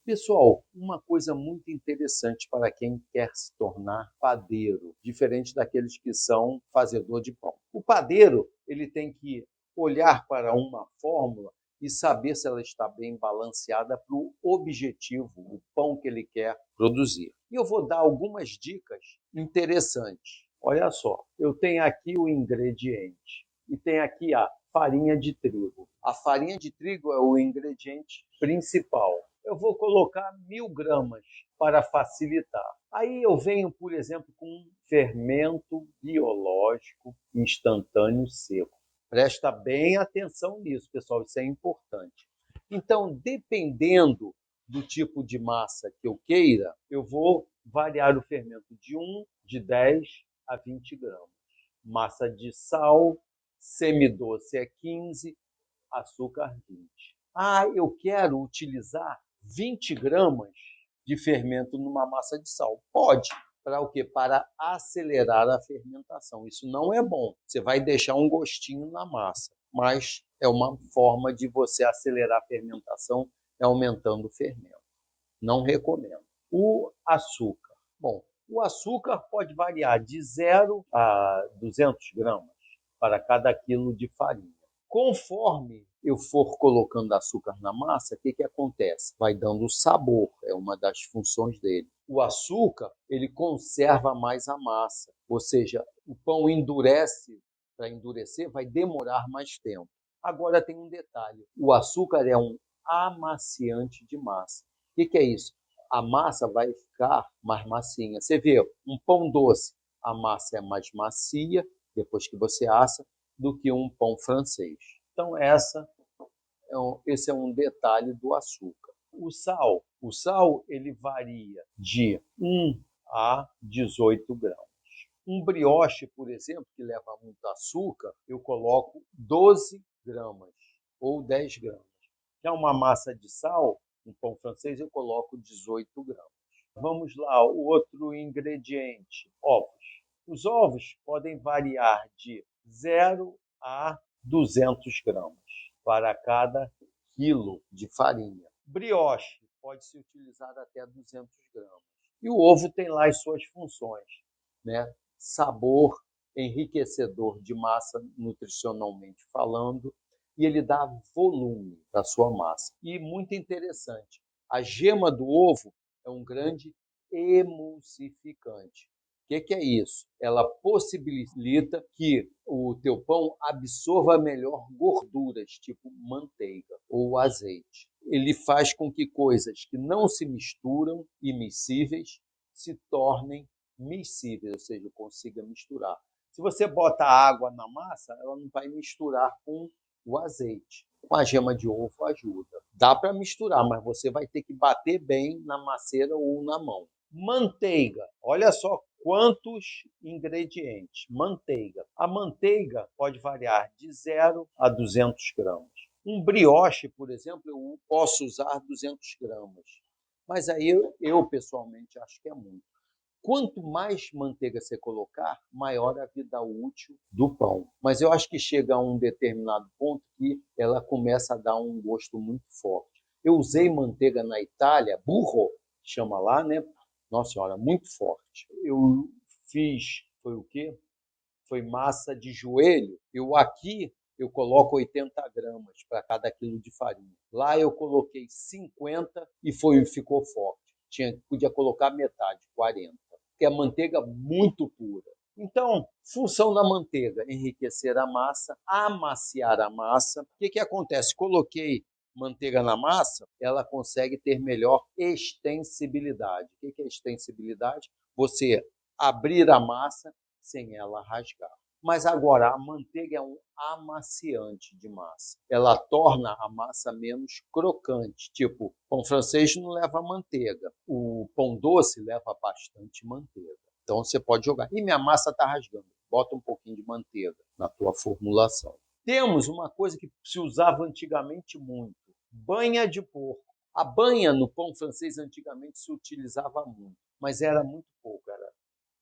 Pessoal, uma coisa muito interessante para quem quer se tornar padeiro, diferente daqueles que são fazedor de pão. O padeiro, ele tem que olhar para uma fórmula e saber se ela está bem balanceada para o objetivo, o pão que ele quer produzir. E eu vou dar algumas dicas interessantes. Olha só, eu tenho aqui o ingrediente e tem aqui a farinha de trigo. A farinha de trigo é o ingrediente principal. Eu vou colocar 1000 gramas para facilitar. Aí eu venho, por exemplo, com um fermento biológico instantâneo seco. Presta bem atenção nisso, pessoal, isso é importante. Então, dependendo do tipo de massa que eu queira, eu vou variar o fermento de 1, de 10 a 20 gramas. Massa de sal, semidoce é 15, açúcar 20. Ah, eu quero utilizar 20 gramas de fermento numa massa de sal. Pode. Para o quê? Para acelerar a fermentação. Isso não é bom. Você vai deixar um gostinho na massa, mas é uma forma de você acelerar a fermentação aumentando o fermento. Não recomendo. O açúcar. Bom, o açúcar pode variar de 0 a 200 gramas para cada quilo de farinha. Conforme eu for colocando açúcar na massa, o que acontece? Vai dando sabor, é uma das funções dele. O açúcar, ele conserva mais a massa, ou seja, o pão endurece, para endurecer vai demorar mais tempo. Agora tem um detalhe, o açúcar é um amaciante de massa. O que é isso? A massa vai ficar mais macinha. Você vê, um pão doce, a massa é mais macia, depois que você assa, do que um pão francês. Então, esse é um detalhe do açúcar. O sal ele varia de 1 a 18 gramas. Um brioche, por exemplo, que leva muito açúcar, eu coloco 12 gramas ou 10 gramas. Já uma massa de sal, um pão francês, eu coloco 18 gramas. Vamos lá, o outro ingrediente, ovos. Os ovos podem variar de 0 a 200 gramas para cada quilo de farinha. Brioche pode se utilizar até 200 gramas. E o ovo tem lá as suas funções, né? Sabor enriquecedor de massa nutricionalmente falando, e ele dá volume para sua massa. E muito interessante, a gema do ovo é um grande emulsificante. O que é isso? Ela possibilita que o teu pão absorva melhor gorduras, tipo manteiga ou azeite. Ele faz com que coisas que não se misturam, immiscíveis, se tornem miscíveis, ou seja, consiga misturar. Se você bota água na massa, ela não vai misturar com o azeite. Com a gema de ovo ajuda. Dá para misturar, mas você vai ter que bater bem na maceira ou na mão. Manteiga. Olha só quantos ingredientes. Manteiga. A manteiga pode variar de 0 a 200 gramas. Um brioche, por exemplo, eu posso usar 200 gramas. Mas aí eu pessoalmente acho que é muito. Quanto mais manteiga você colocar, maior a vida útil do pão. Mas eu acho que chega a um determinado ponto que ela começa a dar um gosto muito forte. Eu usei manteiga na Itália, burro, chama lá, né? Nossa senhora, muito forte. Eu fiz, foi o quê? Foi massa de joelho. Eu coloco 80 gramas para cada quilo de farinha. Lá eu coloquei 50 e ficou forte. Podia colocar metade, 40, porque é manteiga muito pura. Então, função da manteiga, enriquecer a massa, amaciar a massa. O que acontece? Coloquei manteiga na massa, ela consegue ter melhor extensibilidade. O que é extensibilidade? Você abrir a massa sem ela rasgar. Mas agora, a manteiga é um amaciante de massa. Ela torna a massa menos crocante. Tipo, pão francês não leva manteiga. O pão doce leva bastante manteiga. Então, você pode jogar. E minha massa está rasgando. Bota um pouquinho de manteiga na tua formulação. Temos uma coisa que se usava antigamente muito. Banha de porco. A banha no pão francês antigamente se utilizava muito, mas era muito pouco. Era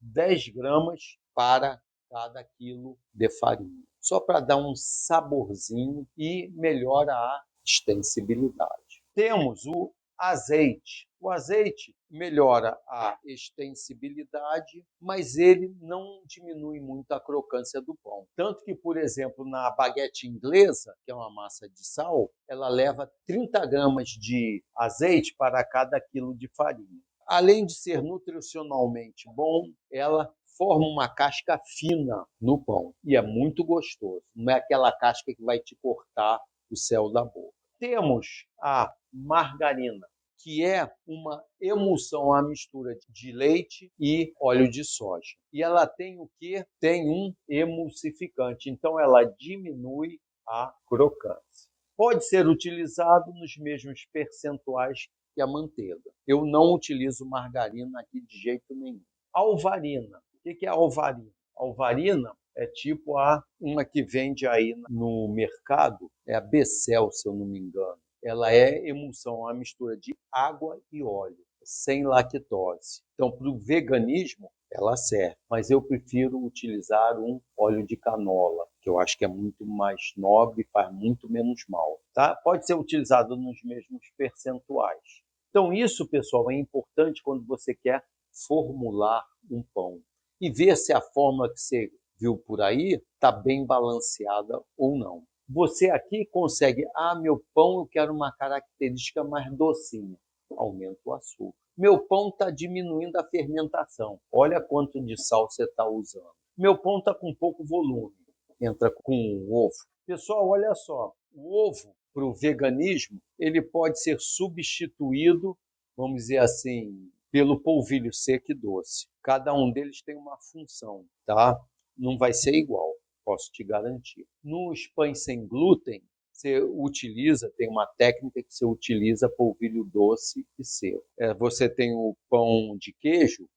10 gramas para cada quilo de farinha, só para dar um saborzinho e melhora a extensibilidade. Temos o Azeite. O azeite melhora a extensibilidade, mas ele não diminui muito a crocância do pão. Tanto que, por exemplo, na baguete inglesa, que é uma massa de sal, ela leva 30 gramas de azeite para cada quilo de farinha. Além de ser nutricionalmente bom, ela forma uma casca fina no pão e é muito gostoso. Não é aquela casca que vai te cortar o céu da boca. Temos a margarina, que é uma emulsão, a mistura de leite e óleo de soja. E ela tem o quê? Tem um emulsificante, então ela diminui a crocância. Pode ser utilizado nos mesmos percentuais que a manteiga. Eu não utilizo margarina aqui de jeito nenhum. Alvarina. O que é alvarina? Alvarina é tipo uma que vende aí no mercado, é a Becel, se eu não me engano. Ela é emulsão, uma mistura de água e óleo, sem lactose. Então, para o veganismo, ela serve, mas eu prefiro utilizar um óleo de canola, que eu acho que é muito mais nobre e faz muito menos mal. Tá? Pode ser utilizado nos mesmos percentuais. Então, isso, pessoal, é importante quando você quer formular um pão e ver se a fórmula que você viu por aí está bem balanceada ou não. Você aqui consegue, meu pão eu quero uma característica mais docinha, aumenta o açúcar. Meu pão está diminuindo a fermentação, olha quanto de sal você está usando. Meu pão está com pouco volume, entra com o ovo. Pessoal, olha só, o ovo para o veganismo, ele pode ser substituído, vamos dizer assim, pelo polvilho seco e doce. Cada um deles tem uma função, tá? Não vai ser igual, posso te garantir. Nos pães sem glúten, você utiliza, tem uma técnica que você utiliza polvilho doce e seco. Você tem o pão de queijo,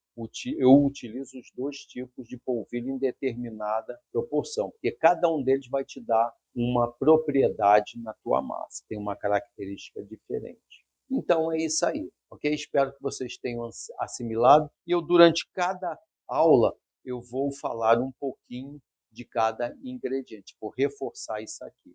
eu utilizo os dois tipos de polvilho em determinada proporção, porque cada um deles vai te dar uma propriedade na tua massa, tem uma característica diferente. Então é isso aí, ok? Espero que vocês tenham assimilado. E eu, durante cada aula, eu vou falar um pouquinho de cada ingrediente, vou reforçar isso aqui.